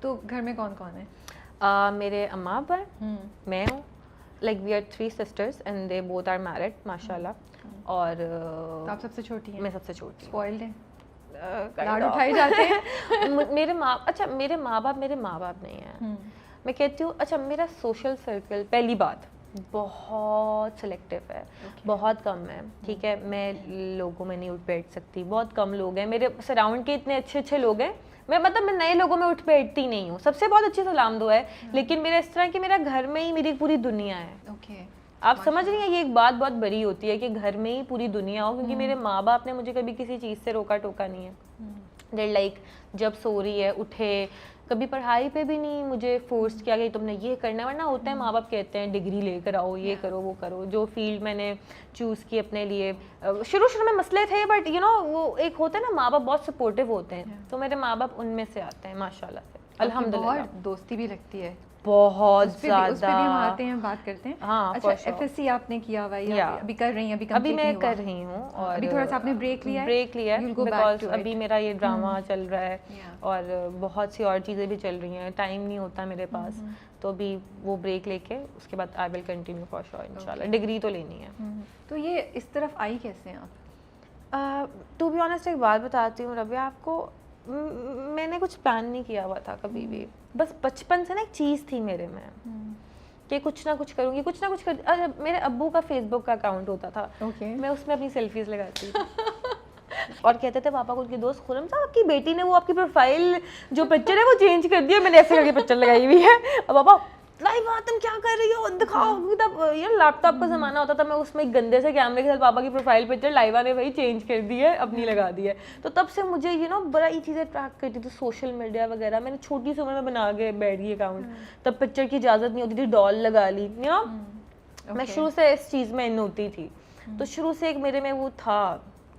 तो घर में कौन कौन है? मेरे अम्मा अब्बा हैं, मैं हूँ, like we are 3 sisters and they both are married माशाल्लाह। और तो आप सबसे छोटी हैं? मैं सबसे छोटी हूँ। स्पॉइल्ड हैं, लाड उठाए जाते हैं। मेरे माँ बाप नहीं हैं। मैं कहती हूँ अच्छा मेरा सोशल सर्कल पहली बात बहुत सिलेक्टिव है, बहुत कम है, ठीक है। मैं लोगों में नहीं उठ बैठ सकती, बहुत कम लोग हैं मेरे सराउंड के, इतने अच्छे अच्छे लोग हैं, मैं नए लोगों में उठ बैठती नहीं हूँ, सबसे बहुत अच्छी सलाम दुआ है, लेकिन मेरा इस तरह कि मेरा घर में ही मेरी पूरी दुनिया है। आप समझ रही हैं, ये एक बात बहुत बड़ी होती है कि घर में ही पूरी दुनिया हो, क्योंकि मेरे माँ बाप ने मुझे कभी किसी चीज़ से रोका टोका नहीं है। देयर लाइक जब सो रही है उठे, कभी पढ़ाई पे भी नहीं मुझे फोर्स किया कि तुमने ये करना है, वरना होता है माँ बाप कहते हैं डिग्री लेकर आओ, ये करो वो करो, जो फील्ड मैंने चूज़ की अपने लिए। शुरू में मसले थे, बट यू नो वो एक होता है ना, माँ बाप बहुत सपोर्टिव होते हैं, तो मेरे माँ बाप उनमें से आते हैं माशाल्लाह से, अल्हम्दुलिल्लाह। दोस्ती भी लगती है बहुत ज़्यादा, उस पे भी हम आते हैं, बात करते हैं। हाँ, अच्छा, FSC आपने किया हुआ या अभी कर रही हैं? अभी मैं कर रही हूँ, और अभी थोड़ा सा आपने ब्रेक लिया है बिकॉज अभी मेरा ये ड्रामा चल रहा है, और बहुत सी और चीज़ें भी चल रही हैं, टाइम नहीं होता मेरे पास, तो अभी वो ब्रेक लेके उसके बाद I will continue for sure इंशाल्लाह। डिग्री तो लेनी है। तो ये इस तरफ आई कैसे हैं आप? टू बी ऑनेस्ट एक बात बताती हूँ रबिया आपको, मैंने कुछ प्लान नहीं किया हुआ था कभी भी, बस बचपन से ना एक चीज़ थी मेरे में कि कुछ ना कुछ करूँगी, कुछ ना कुछ कर। मेरे अब्बू का फेसबुक का अकाउंट होता था, मैं उसमें अपनी सेल्फीज लगाती थी और कहते थे पापा को, उनके दोस्त, खुरम साहब आपकी बेटी ने वो आपकी प्रोफाइल जो पिक्चर है वो चेंज कर दिया, मैंने ऐसे करके पिक्चर लगाई हुई है। अब पापा लाइव तुम क्या कर रही हो, दिखाओ। तब यार लैपटॉप का ज़माना होता था, मैं उसमें एक गंदे से कैमरे के साथ पापा की प्रोफाइल पिक्चर लाइवा ने वही चेंज कर दी है, अपनी लगा दी है। तो तब से मुझे बड़ा ये चीज़ें ट्रैक करती थी, सोशल मीडिया वगैरह। मैंने छोटी सी उम्र में बना के बैठ गई अकाउंट, तब पिक्चर की इजाज़त नहीं होती थी, डॉल लगा ली, मैं शुरू से इस चीज़ में इन होती थी, तो शुरू से एक मेरे में वो था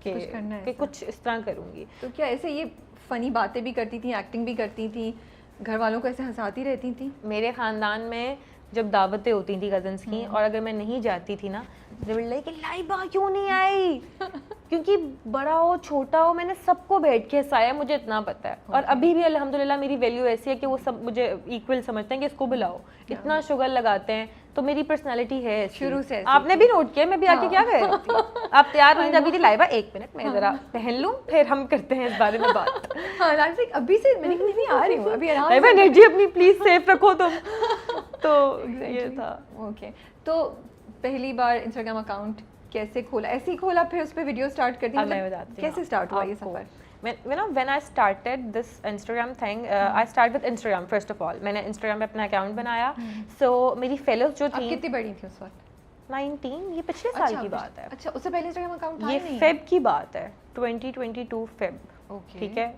कि कुछ इस तरह करूँगी। तो क्या ऐसे ये फ़नी बातें भी करती थी, एक्टिंग भी करती थी, घर वालों को ऐसे हंसाती रहती थी? मेरे ख़ानदान में जब दावतें होती थी कज़न्स की, और अगर मैं नहीं जाती थी ना, they were like लाइबा क्यों नहीं आई, क्योंकि बड़ा हो छोटा हो मैंने सबको बैठ के हंसाया, मुझे इतना पता है। और अभी भी अल्हम्दुलिल्लाह मेरी वैल्यू ऐसी है कि वो सब मुझे इक्वल समझते हैं कि इसको बुलाओ, इतना शुगर लगाते हैं, तो मेरी पर्सनालिटी है शुरू से। आपने भी नोट किया, मैं भी आके क्या कर रही थी, आप तैयार होने जाती थी, लाइबा 1 मिनट मैं ज़रा पहन लूँ, फिर हम करते हैं इस बारे में बात। हाँ, अभी से मैंने कहा नहीं आ रही हूँ, अभी लाइबा एनर्जी अपनी प्लीज सेफ रखो तुम। तो ये था। ओके, तो पहली बार इंस्टाग्राम अकाउंट कैसे खोला? ऐसे ही खोला, फिर उस पर वीडियो स्टार्ट कर दी? मैं बताती हूँ कैसे स्टार्ट हुआ ये सफर? When I started this Instagram thing, I started with Instagram first of all. मैंने Instagram पे अपना अकाउंट बनाया, so मेरी फेलोज जो थी। आप कितनी बड़ी थी उस वक्त? 19, ये पिछले साल की बात है। अच्छा, उससे पहले इंस्टाग्राम अकाउंट था ये नहीं? फेब की बात है, 2022 फेब, ठीक है,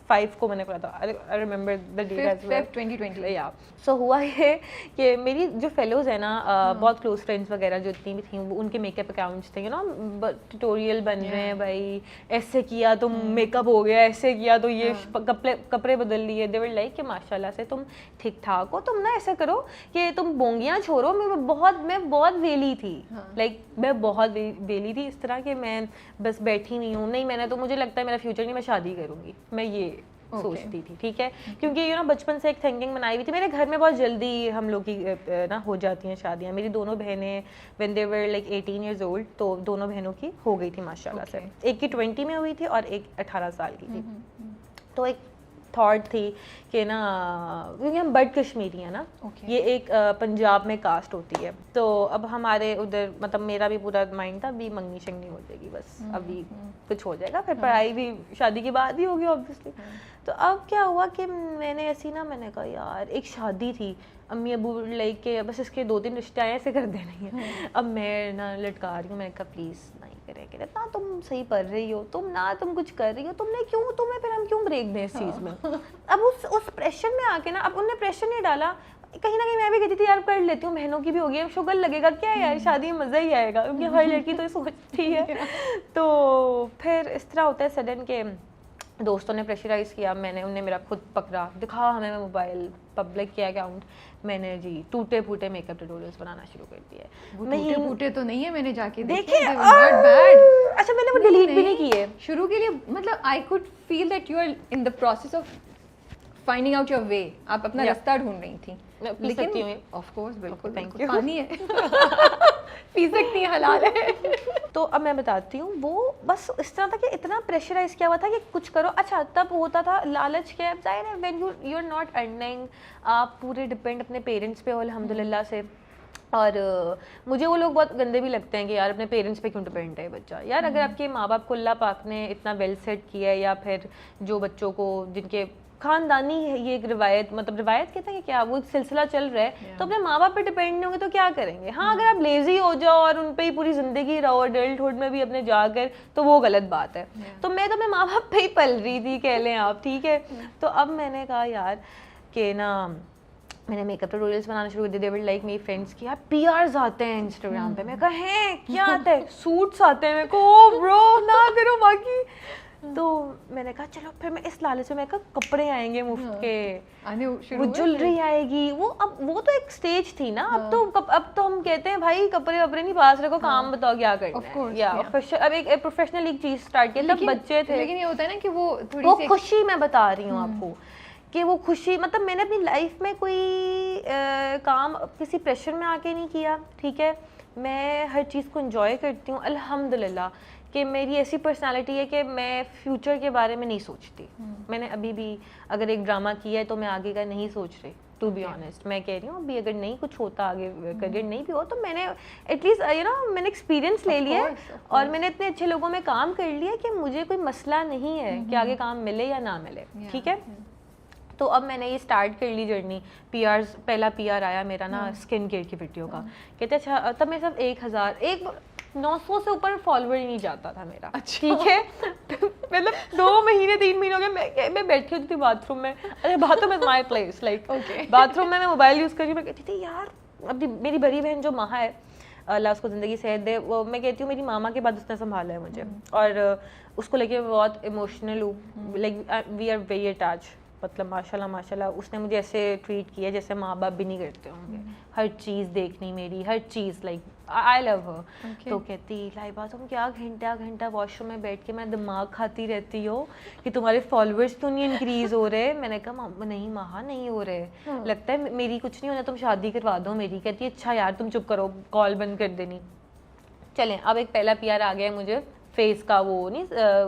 5 को मैंने खोला था। I remember the date as well, 2020। या सो हुआ ये कि मेरी जो फेलोज है ना, बहुत क्लोज फ्रेंड्स वगैरह जो इतनी भी थी, वो उनके मेकअप अकाउंट्स थे, ट्यूटोरियल बन रहे हैं भाई, ऐसे किया तो मेकअप हो गया, ऐसे किया तो ये कपड़े बदल लिए। दे वर लाइक कि माशाल्लाह से तुम ठीक ठाक हो, तुम ना ऐसा करो कि तुम बोंगियाँ छोड़ो। मैं बहुत वेली थी, लाइक मैं बहुत वेली थी, इस तरह के मैं बस बैठी नहीं हूँ, नहीं मैंने तो मुझे लगता है मेरा फ्यूचर नहीं, मैं शादी करूँगी, मैं ये सोचती थी, ठीक है, क्योंकि बचपन से एक थिंकिंग बनाई हुई थी। मेरे घर में बहुत जल्दी हम लोग की ना हो जाती हैं शादियाँ। मेरी दोनों बहनें when they were like 18 years old, तो दोनों बहनों की हो गई थी माशाल्लाह से। एक की 20 में हुई थी और एक 18 साल की थी। तो एक थॉट थी कि ना, क्योंकि हम बट कश्मीरी हैं ना, ये एक पंजाब में कास्ट होती है, तो अब हमारे उधर मतलब मेरा भी पूरा माइंड था अभी मंगनी शंगनी हो जाएगी, बस अभी कुछ हो जाएगा, फिर पढ़ाई भी शादी के बाद ही होगी ऑब्वियसली। तो अब क्या हुआ कि मैंने कहा यार एक शादी थी, अम्मी अबू लाइक के बस इसके 2-3 रिश्ते आए, ऐसे कर देना ही है। अब मैं ना लटका रही हूँ, मैंने कहा प्लीज़ नहीं करें ना, तुम सही पढ़ रही हो, तुम कुछ कर रही हो, तुम्हें फिर हम क्यों ब्रेक दें इस चीज़ में। अब उस प्रेशर में आके ना, अब उन्होंने प्रेशर नहीं डाला, कहीं ना कहीं मैं भी कहती थी यार कर लेती हूँ, बहनों की भी होगी, शुगर लगेगा क्या यार, शादी में मज़ा ही आएगा, क्योंकि हर लड़की तो ये सोचती है। तो फिर इस तरह होता है सडन के दोस्तों ने प्रेशराइज़ किया, उन्हें मेरा खुद पकड़ा, दिखा हमें मोबाइल, पब्लिक किया अकाउंट, मैंने जी टूटे फूटे मेकअप ट्यूटोरियल्स बनाना शुरू कर दिए। टूटे फूटे तो नहीं है, मैंने जाके देखे, अच्छा मैंने वो डिलीट भी नहीं किए शुरू के लिए। मतलब I could feel that you are in the process of finding out your way, आप अपना रास्ता ढूंढ रही थी। पी सकती हूँ? ऑफ कोर्स, बिल्कुल, थैंक बिल्कुल, यू। पानी है पी सकती है, हलाल है। तो अब मैं बताती हूँ, वो बस इस तरह था कि इतना प्रेशराइज किया हुआ था कि कुछ करो। अच्छा, तब होता था लालच के, अब जाहिर है when you are not earning, आप पूरे डिपेंड अपने पेरेंट्स पे हो अल्हम्दुलिल्लाह से। और मुझे वो लोग बहुत गंदे भी लगते हैं कि यार अपने पेरेंट्स पे क्यों डिपेंड है बच्चा। यार अगर आपके माँ बाप को अल्लाह पाक ने इतना वेल सेट किया है, या फिर जो बच्चों को जिनके खानदानी है ये एक रिवायत, मतलब रिवायत कहते हैं कि क्या, वो एक सिलसिला चल रहा है, तो अपने माँ बाप पे डिपेंड नहीं होंगे तो क्या करेंगे। हाँ, अगर आप लेजी हो जाओ और उन पे ही पूरी जिंदगी रहो एडल्टहुड में भी अपने जाकर, तो वो गलत बात है। तो मैं तो अपने माँ बाप पे ही पल रही थी, कह लें आप, ठीक है। तो अब मैंने कहा यार कि ना, मैंने मेकअप ट्यूटोरियल्स बनाना शुरू कर दिए। दे वर लाइक मेरी फ्रेंड्स की यार पीआरस आते हैं इंस्टाग्राम पे। मैं कहा हैं क्या आता है? सूट्स आते हैं। मेरे को ओ ब्रो ना करो बाकी। तो मैंने कहा चलो फिर मैं इस लालच में, मैं कहा कपड़े आएंगे मुफ्त के, आने शुरू वो हुए ज्वेलरी आएगी, वो अब वो तो एक स्टेज थी ना। अब तो हम कहते हैं भाई कपड़े वपड़े नहीं पास रखो, काम बताओ क्या करना है। या अब एक प्रोफेशनल एक चीज स्टार्ट किया, तब बच्चे थे। लेकिन ये होता है ना कि वो थोड़ी वो सी खुशी मैं बता रही हूँ आपको कि वो खुशी, मतलब मैंने अपनी लाइफ में कोई काम किसी प्रेशर में आके नहीं किया, ठीक है। मैं हर चीज़ को एंजॉय करती हूँ अल्हम्दुलिल्लाह। कि मेरी ऐसी पर्सनालिटी है कि मैं फ्यूचर के बारे में नहीं सोचती। मैंने अभी भी अगर एक ड्रामा किया है तो मैं आगे का नहीं सोच रही, टू बी ऑनेस्ट। मैं कह रही हूँ अभी अगर नहीं कुछ होता, आगे करियर नहीं भी हो, तो मैंने एटलीस्ट मैंने एक्सपीरियंस ले लिया है और मैंने इतने अच्छे लोगों में काम कर लिया कि मुझे कोई मसला नहीं है कि आगे काम मिले या ना मिले, ठीक है। तो अब मैंने ये स्टार्ट कर ली जर्नी। पीआर, पहला पीआर आया मेरा ना स्किन केयर की वीडियो का। कहते अच्छा, तब मैं सब 900 से ऊपर फॉलोवर ही नहीं जाता था मेरा, ठीक है। मतलब 2 महीने 3 महीने हो गए, मैं बैठी होती थी बाथरूम में। अरे bathroom is my place, like bathroom में मैं मोबाइल यूज़ कर रही हूँ। मैं कहती थी यार, अभी मेरी बड़ी बहन जो महा है, अल्लाह उसको ज़िंदगी सेहत दे, वो मैं कहती हूँ मेरी मामा के बाद उसने संभाला है मुझे, और उसको लेके मैं बहुत इमोशनल हूँ। Like we are very attach, मतलब माशाल्लाह उसने मुझे ऐसे ट्रीट किया जैसे माँ बाप भी नहीं करते होंगे। हर चीज़ देखनी मेरी, हर चीज़, लाइक आई लव हर। तो कहती लाइबा तुम क्या घंटा वॉशरूम में बैठ के मैं दिमाग खाती रहती हो कि तुम्हारे फॉलोअर्स क्यों नहीं इंक्रीज हो रहे। मैंने कहा नहीं माँ नहीं हो रहे, लगता है मेरी कुछ नहीं होना, तुम शादी करवा दो मेरी। कहती है अच्छा यार तुम चुप करो, कॉल बंद कर देनी। चलें, अब एक पहला पीआर आ गया मुझे फेस का, वो नहीं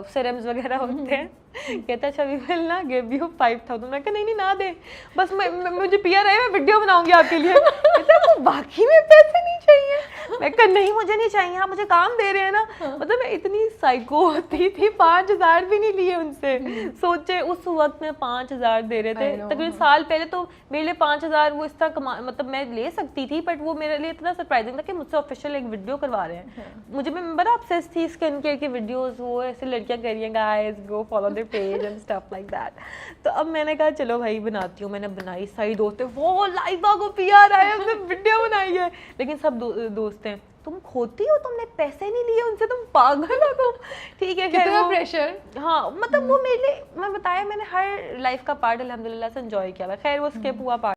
सीरम्स वगैरह होते हैं। कहता अच्छा वी विल ना गिव यू 5000। मैं कहा नहीं ना दे, बस मुझे पीआर आया, मैं वीडियो बनाऊंगी आपके लिए। कहता वो बाकी में पैसे नहीं चाहिए। मैं कहा नहीं मुझे नहीं चाहिए, आप मुझे काम दे रहे हैं ना। मतलब मैं इतनी साइको होती थी, 5000 भी नहीं लिए उनसे। सोचे उस वक्त में 5000 दे रहे थे, तकरीबन साल पहले तो मेरे लिए 5000 वो इस तरह मतलब मैं ले सकती थी, बट वो मेरे लिए इतना सरप्राइजिंग था कि मुझसे ऑफिशियल एक वीडियो करवा रहे हैं। मुझे मैं बड़ा ऑब्सेस थी स्किन केयर की वीडियोस, वो ऐसे लड़कियां कर रही हैं guys go follow their page and stuff like that. तो अब मैंने कहा चलो भाई बनाती हूँ। मैंने बनाई, सारी दोस्त वो लाइबा को पीआर आया, उसने वीडियो बनाई है। लेकिन सब दोस्त हैं तुम खोती हो, तुमने पैसे नहीं लिए उनसे, तुम पागल हो तुम, ठीक है। कितना प्रेशर। हाँ मतलब वो मेरे लिए, मैं बताया मैंने हर लाइफ का पार्ट अल्हम्दुलिल्लाह से एंजॉय किया। खैर वो स्किप हुआ पार्ट।